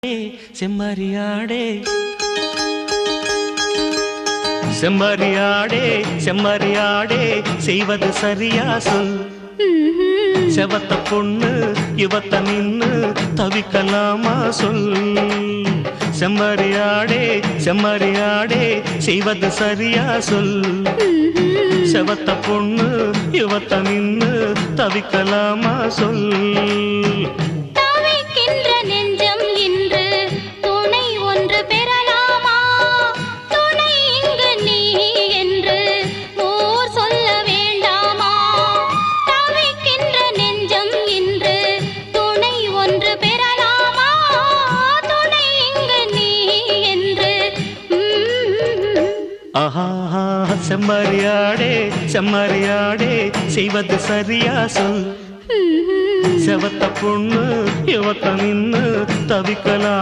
செம்மறியாடே செம்மறியாடே செம்மறியாடே செய்வது சரியா சொல். செவத்த பொண்ணு இவத்த நின்னு தவிக்கலாமா சொல். செம்மறியாடே செம்மறியாடே செய்வது சரியா சொல். செவத்த பொண்ணு இவத்த நின்னு தவிக்கலாமா சொல். ஆஹா செம்மறியாடே செம்மறியாடே செய்வது சரியா சொல். செவத்த பொண்ணு இவத்த நின்னு தவிக்கலாம்.